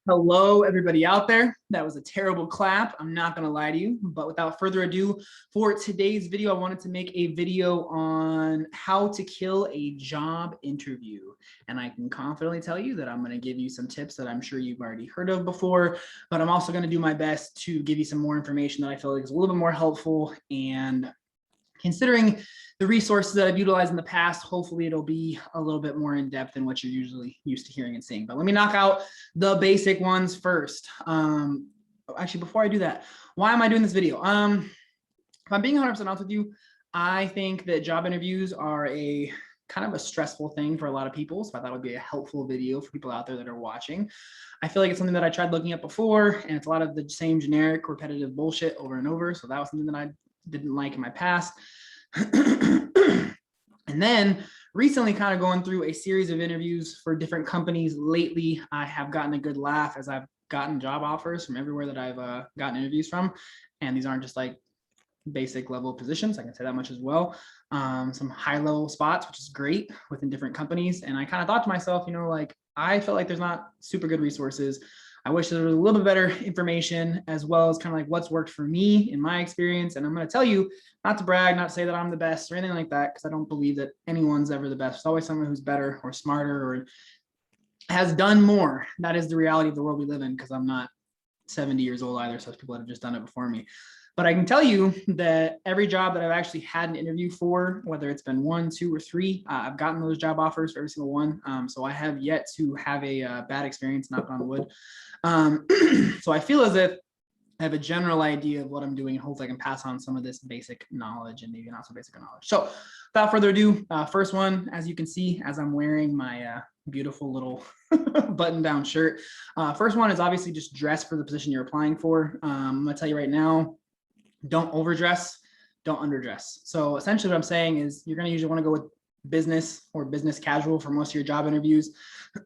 Hello, everybody out there. That was a terrible clap. I'm not going to lie to you, but without further ado, for today's video, I wanted to make a video on how to kill a job interview. And I can confidently tell you that I'm going to give you some tips that I'm sure you've already heard of before, but I'm also going to do my best to give you some more information that I feel like is a little bit more helpful. And considering the resources that I've utilized in the past, hopefully it'll be a little bit more in depth than what you're usually used to hearing and seeing. But let me knock out the basic ones first. Actually, before I do that, why am I doing this video? If I'm being 100% honest with you, I think that job interviews are a kind of a stressful thing for a lot of people. So I thought it would be a helpful video for people out there that are watching. I feel like it's something that I tried looking at before, and it's a lot of the same generic repetitive bullshit over and over. So that was something that I didn't like in my past. And then recently kind of going through a series of interviews for different companies lately, I have gotten a good laugh as I've gotten job offers from everywhere that I've gotten interviews from. And these aren't just like basic level positions, I can say that much as well. Some high level spots, which is great within different companies. And I kind of thought to myself, you know, like I feel like there's not super good resources. I wish there was a little bit better information, as well as kind of like what's worked for me in my experience. And I'm going to tell you, not to brag, not to say that I'm the best or anything like that, because I don't believe that anyone's ever the best. There's always someone who's better or smarter or has done more. That is the reality of the world we live in, because I'm not 70 years old either. So there's people that have just done it before me. But I can tell you that every job that I've actually had an interview for, whether it's been 1, 2, or 3, I've gotten those job offers for every single one. So I have yet to have a bad experience, knock on wood. So I feel as if I have a general idea of what I'm doing, and hopefully I can pass on some of this basic knowledge and maybe not so basic knowledge. So without further ado, first one, as you can see, as I'm wearing my beautiful little button down shirt. First one is obviously just dress for the position you're applying for. I'm gonna tell you right now, don't overdress, don't underdress. So essentially what I'm saying is you're going to usually want to go with business or business casual for most of your job interviews.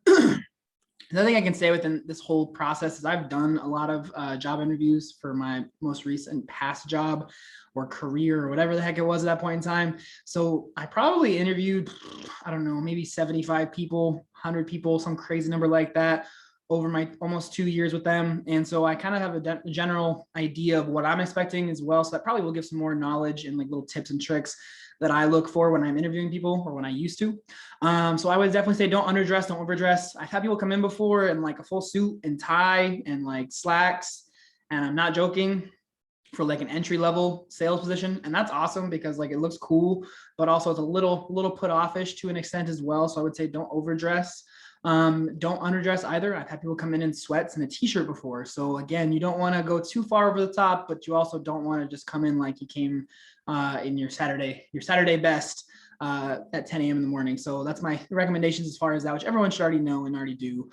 Another thing I can say within this whole process is I've done a lot of job interviews for my most recent past job or career or whatever the heck it was at that point in time. So I probably interviewed, I don't know, maybe 75 people, 100 people, some crazy number like that, over my almost 2 years with them. And so I kind of have a general idea of what I'm expecting as well. So that probably will give some more knowledge and like little tips and tricks that I look for when I'm interviewing people, or when I used to. So I would definitely say don't underdress, don't overdress. I've had people come in before in like a full suit and tie and like slacks, and I'm not joking, for like an entry level sales position. And that's awesome because like it looks cool, but also it's a little put offish to an extent as well. So I would say don't overdress. Don't underdress either. I've had people come in sweats and a t-shirt before. So again, you don't want to go too far over the top, but you also don't want to just come in like you came in your Saturday best at 10 a.m. in the morning. So that's my recommendations as far as that, which everyone should already know and already do.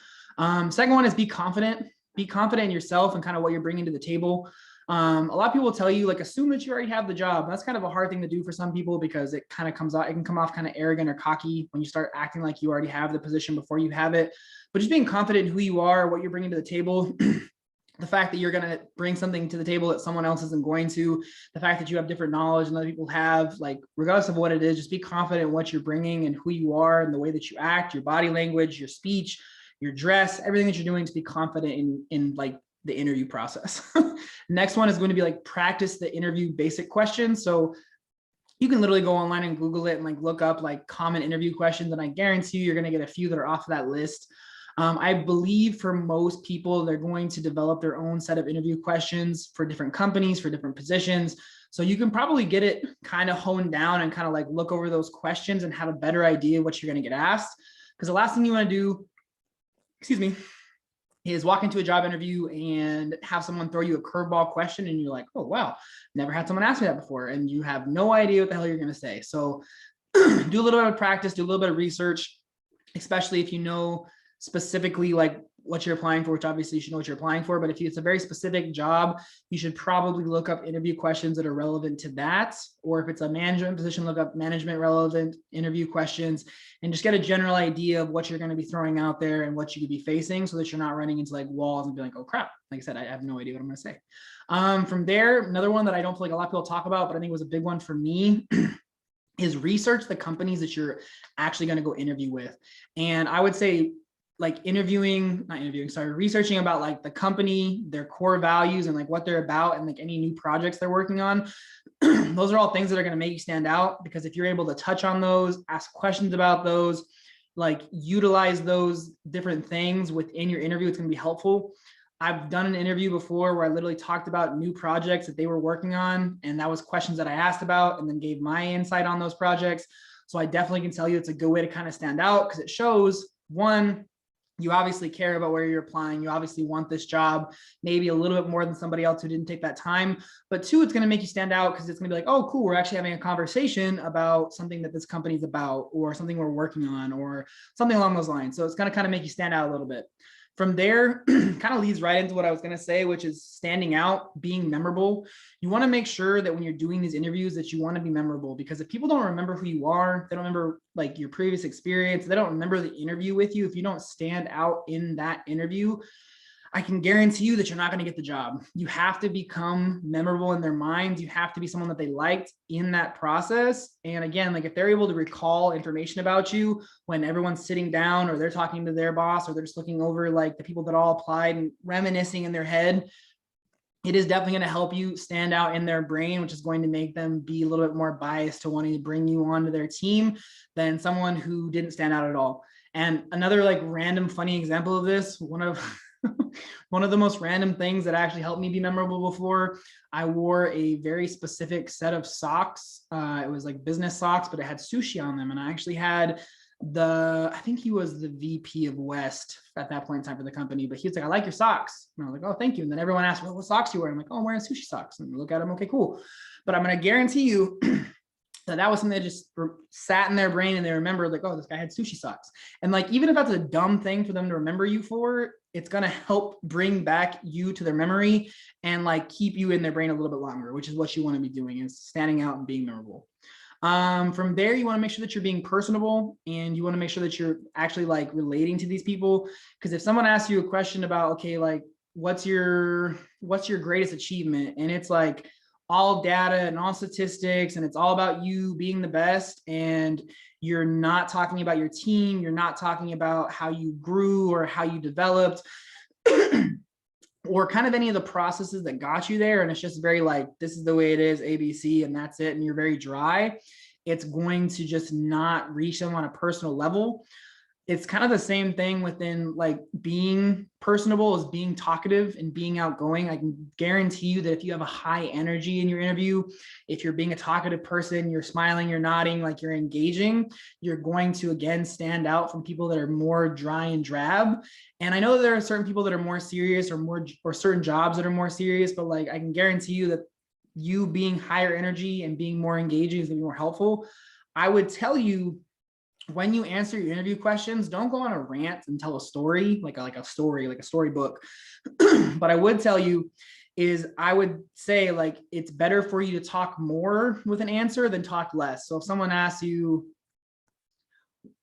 Second one is be confident. Be confident in yourself and kind of what you're bringing to the table. A lot of people tell you like assume that you already have the job. That's kind of a hard thing to do for some people because it kind of comes out, it can come off kind of arrogant or cocky when you start acting like you already have the position before you have it. But just being confident in who you are, what you're bringing to the table, the fact that you're going to bring something to the table that someone else isn't going to, the fact that you have different knowledge than other people have, like regardless of what it is, just be confident in what you're bringing and who you are and the way that you act, your body language, your speech, your dress, everything that you're doing, to be confident in like the interview process. Next one is going to be like practice the interview basic questions. So you can literally go online and Google it and like look up like common interview questions, and I guarantee you, you're going to get a few that are off of that list. I believe for most people, they're going to develop their own set of interview questions for different companies, for different positions. So you can probably get it kind of honed down and kind of like look over those questions and have a better idea of what you're going to get asked. Because the last thing you want to do, is walk into a job interview and have someone throw you a curveball question and you're like, oh, wow, never had someone ask me that before. And you have no idea what the hell you're going to say. So do a little bit of practice, do a little bit of research, especially if you know specifically like what you're applying for, which obviously you should know what you're applying for. But if it's a very specific job, you should probably look up interview questions that are relevant to that. Or if it's a management position, look up management relevant interview questions and just get a general idea of what you're going to be throwing out there and what you could be facing, so that you're not running into like walls and be like, oh crap, like I said, I have no idea what I'm going to say. From there, another one that I don't feel like a lot of people talk about, but I think was a big one for me is research the companies that you're actually going to go interview with. And I would say researching about like the company, their core values and like what they're about and like any new projects they're working on. Those are all things that are going to make you stand out, because if you're able to touch on those, ask questions about those, like utilize those different things within your interview, it's going to be helpful. I've done an interview before where I literally talked about new projects that they were working on, and that was questions that I asked about and then gave my insight on those projects. So I definitely can tell you it's a good way to kind of stand out, because it shows, one, you obviously care about where you're applying. You obviously want this job, maybe a little bit more than somebody else who didn't take that time. But two, it's going to make you stand out, because it's going to be like, oh, cool, we're actually having a conversation about something that this company's about, or something we're working on, or something along those lines. So it's going to kind of make you stand out a little bit. From there, kind of leads right into what I was going to say, which is standing out, being memorable. You want to make sure that when you're doing these interviews that you want to be memorable, because if people don't remember who you are, they don't remember like your previous experience, they don't remember the interview with you. If you don't stand out in that interview, I can guarantee you that you're not going to get the job. You have to become memorable in their minds. You have to be someone that they liked in that process. And again, like if they're able to recall information about you when everyone's sitting down, or they're talking to their boss, or they're just looking over like the people that all applied and reminiscing in their head, it is definitely going to help you stand out in their brain, which is going to make them be a little bit more biased to wanting to bring you onto their team than someone who didn't stand out at all. And another like random funny example of this, one of the most random things that actually helped me be memorable before, I wore a very specific set of socks. It was like business socks, but it had sushi on them. And I actually had I think he was the VP of West at that point in time for the company, but he was like, I like your socks. And I was like, oh, thank you. And then everyone asked, well, what socks you wear? I'm like, oh, I'm wearing sushi socks. And look at them. Okay, cool. But I'm going to guarantee you that was something that just sat in their brain, and they remember like, oh, this guy had sushi socks. And like, even if that's a dumb thing for them to remember you for, it's going to help bring back you to their memory and like keep you in their brain a little bit longer, which is what you want to be doing, is standing out and being memorable. From there, you want to make sure that you're being personable, and you want to make sure that you're actually like relating to these people. Because if someone asks you a question about, okay, like what's your greatest achievement, and it's like all data and all statistics, and it's all about you being the best, and you're not talking about your team, you're not talking about how you grew or how you developed or kind of any of the processes that got you there, and it's just very like, this is the way it is, ABC, and that's it, and you're very dry, it's going to just not reach them on a personal level. It's kind of the same thing within like being personable as being talkative and being outgoing. I can guarantee you that if you have a high energy in your interview, if you're being a talkative person, you're smiling, you're nodding, like you're engaging, you're going to again stand out from people that are more dry and drab. And I know there are certain people that are more serious, or certain jobs that are more serious, but like I can guarantee you that you being higher energy and being more engaging is going to be more helpful. I would tell you, when you answer your interview questions, don't go on a rant and tell a story, like a storybook. But I would tell you is, I would say like, it's better for you to talk more with an answer than talk less. So if someone asks you,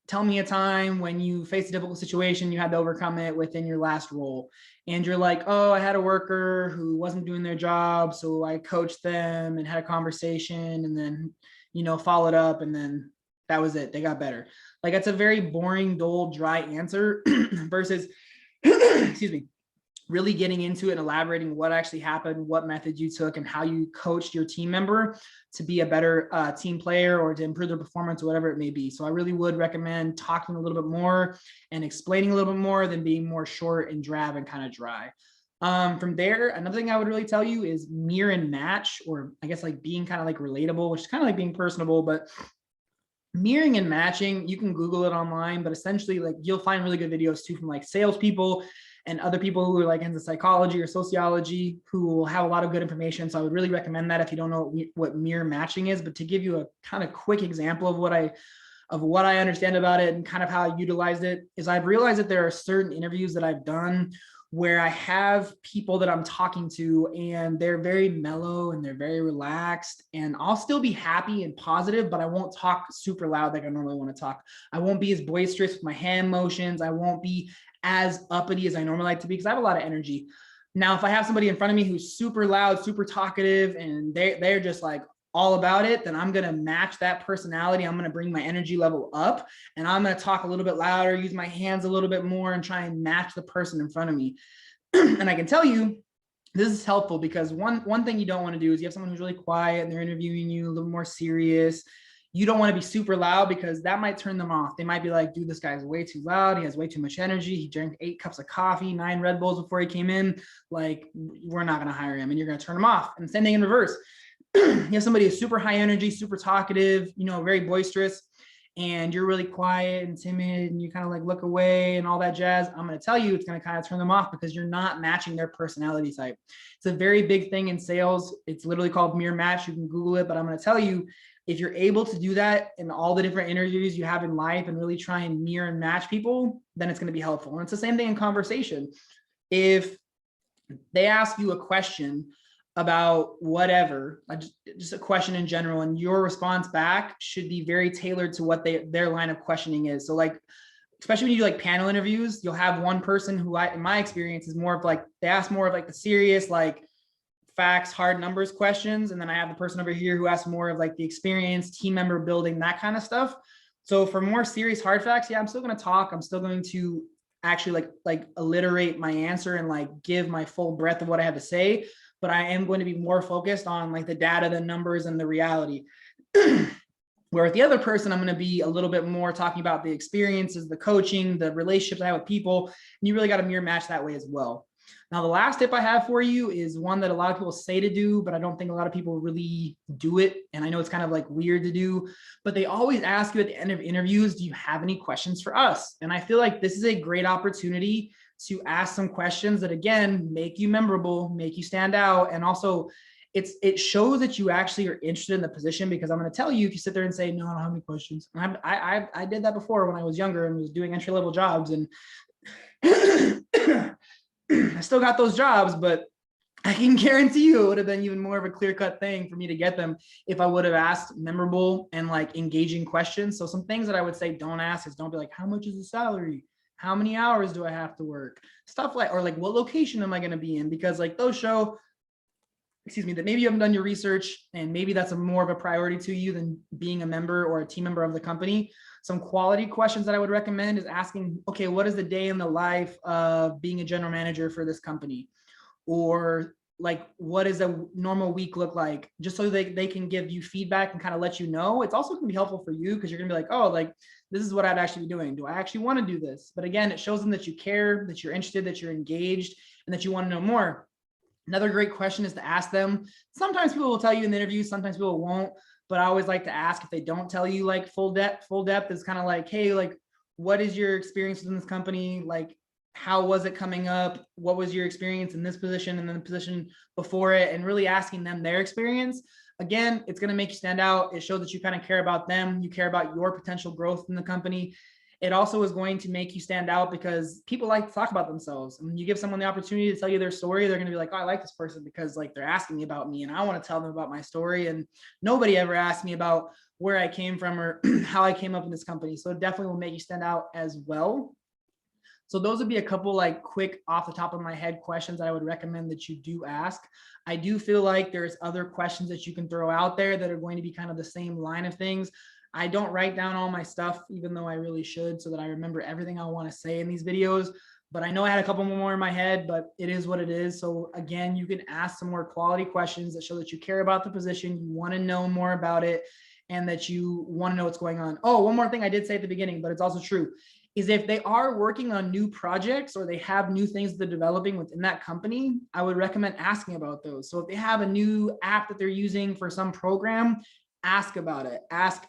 tell me a time when you faced a difficult situation, you had to overcome it within your last role, and you're like, oh, I had a worker who wasn't doing their job, so I coached them and had a conversation, and then, followed up, and then that was it. They got better. Like, it's a very boring, dull, dry answer versus, excuse me, really getting into it and elaborating what actually happened, what methods you took, and how you coached your team member to be a better team player, or to improve their performance, or whatever it may be. So I really would recommend talking a little bit more and explaining a little bit more than being more short and drab and kind of dry. From there, another thing I would really tell you is mirror and match, or I guess like being kind of like relatable, which is kind of like being personable, but mirroring and matching, you can Google it online, but essentially like you'll find really good videos too from like salespeople and other people who are like into psychology or sociology, who will have a lot of good information. So I would really recommend that if you don't know what mirror matching is. But to give you a kind of quick example of what I understand about it and kind of how I utilized it, is I've realized that there are certain interviews that I've done where I have people that I'm talking to, and they're very mellow and they're very relaxed, and I'll still be happy and positive, but I won't talk super loud like I normally want to talk. I won't be as boisterous with my hand motions. I won't be as uppity as I normally like to be, because I have a lot of energy. Now, if I have somebody in front of me who's super loud, super talkative, and they're just like all about it, then I'm going to match that personality. I'm going to bring my energy level up, and I'm going to talk a little bit louder, use my hands a little bit more, and try and match the person in front of me. And I can tell you, this is helpful because one thing you don't want to do is you have someone who's really quiet and they're interviewing you a little more serious. You don't want to be super loud because that might turn them off. They might be like, dude, this guy's way too loud. He has way too much energy. He drank 8 cups of coffee, 9 Red Bulls before he came in. Like, we're not going to hire him, and you're going to turn him off. And same thing in reverse. You have somebody who's super high energy, super talkative, very boisterous, and you're really quiet and timid, and you kind of like look away and all that jazz. I'm going to tell you, it's going to kind of turn them off because you're not matching their personality type. It's a very big thing in sales. It's literally called mirror match. You can Google it, but I'm going to tell you, if you're able to do that in all the different interviews you have in life and really try and mirror and match people, then it's going to be helpful. And it's the same thing in conversation. If they ask you a question about whatever, just a question in general, and your response back should be very tailored to what their line of questioning is. So like, especially when you do like panel interviews, you'll have one person who in my experience is more of like, they ask more of like the serious, like facts, hard numbers questions. And then I have the person over here who asks more of like the experience, team member building, that kind of stuff. So for more serious hard facts, yeah, I'm still going to talk. I'm still going to actually like alliterate my answer and like give my full breadth of what I have to say. But I am going to be more focused on like the data, the numbers, and the reality. Where with the other person, I'm going to be a little bit more talking about the experiences, the coaching, the relationships I have with people. And you really got to mirror match that way as well. Now, the last tip I have for you is one that a lot of people say to do, but I don't think a lot of people really do it. And I know it's kind of like weird to do, but they always ask you at the end of interviews, do you have any questions for us? And I feel like this is a great opportunity to ask some questions that, again, make you memorable, make you stand out. And also it shows that you actually are interested in the position, because I'm going to tell you, if you sit there and say, no, I don't have any questions. And I did that before when I was younger and was doing entry-level jobs, and I still got those jobs, but I can guarantee you it would have been even more of a clear-cut thing for me to get them if I would have asked memorable and like engaging questions. So some things that I would say don't ask is, don't be like, how much is the salary? How many hours do I have to work? Stuff like, or like, what location am I going to be in? Because like those show, that maybe you haven't done your research, and maybe that's more of a priority to you than being a member or a team member of the company. Some quality questions that I would recommend is asking, okay, what is the day in the life of being a general manager for this company? Or like, what does a normal week look like? Just so they can give you feedback and kind of let you know. It's also going to be helpful for you, because you're going to be like, oh, like, this is what I'd actually be doing. Do I actually want to do this? But again, it shows them that you care, that you're interested, that you're engaged, and that you want to know more. Another great question is to ask them. Sometimes people will tell you in the interview, sometimes people won't, but I always like to ask if they don't tell you like full depth is kind of like, hey, like, what is your experience within this company? Like, how was it coming up? What was your experience in this position and then the position before it? And really asking them their experience. Again, it's going to make you stand out. It shows that you kind of care about them. You care about your potential growth in the company. It also is going to make you stand out because people like to talk about themselves. And when you give someone the opportunity to tell you their story, they're going to be like, oh, I like this person because like they're asking me about me and I want to tell them about my story. And nobody ever asked me about where I came from or how I came up in this company. So it definitely will make you stand out as well. So those would be a couple like quick off the top of my head questions that I would recommend that you do ask. I do feel like there's other questions that you can throw out there that are going to be kind of the same line of things. I don't write down all my stuff, even though I really should, so that I remember everything I want to say in these videos. But I know I had a couple more in my head, but it is what it is. So again, you can ask some more quality questions that show that you care about the position, you want to know more about it, and that you want to know what's going on. Oh, one more thing I did say at the beginning, but it's also true, is if they are working on new projects or they have new things they're developing within that company, I would recommend asking about those. So if they have a new app that they're using for some program, ask about it. Ask,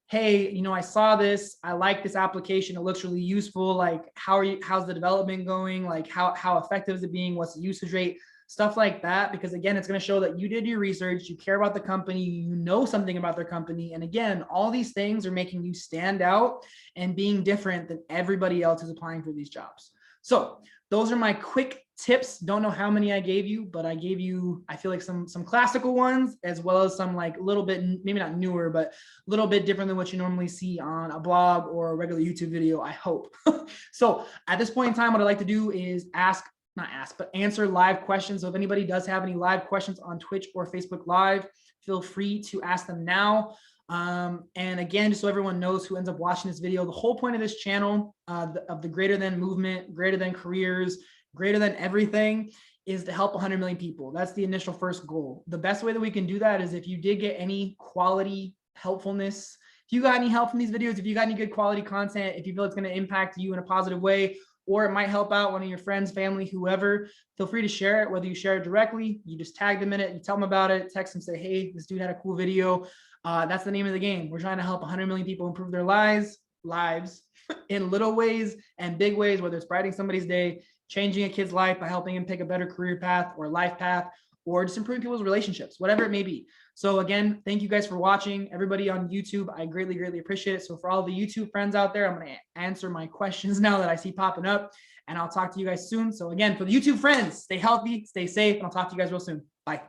hey, I saw this, I like this application, it looks really useful. Like, how's the development going? Like, how effective is it being? What's the usage rate? Stuff like that, because again, it's going to show that you did your research, you care about the company, you know something about their company. And again, all these things are making you stand out and being different than everybody else who's applying for these jobs. So those are my quick tips. Don't know how many I gave you, but I gave you, I feel like some classical ones, as well as some like a little bit, maybe not newer, but a little bit different than what you normally see on a blog or a regular YouTube video, I hope. So at this point in time, what I like to do is ask not ask, but answer live questions. So if anybody does have any live questions on Twitch or Facebook Live, feel free to ask them now. And again, just so everyone knows who ends up watching this video, the whole point of this channel, of the greater than movement, greater than careers, greater than everything, is to help 100 million people. That's the initial first goal. The best way that we can do that is if you did get any quality helpfulness, if you got any help from these videos, if you got any good quality content, if you feel it's going to impact you in a positive way, or it might help out one of your friends, family, whoever, feel free to share it. Whether you share it directly, you just tag them in it, you tell them about it, text them, say, hey, this dude had a cool video. That's the name of the game. We're trying to help 100 million people improve their lives in little ways and big ways, whether it's brightening somebody's day, changing a kid's life by helping him pick a better career path or life path, or just improving people's relationships, whatever it may be. So again, thank you guys for watching. Everybody on YouTube, I greatly, greatly appreciate it. So for all the YouTube friends out there, I'm going to answer my questions now that I see popping up, and I'll talk to you guys soon. So again, for the YouTube friends, stay healthy, stay safe, and I'll talk to you guys real soon. Bye.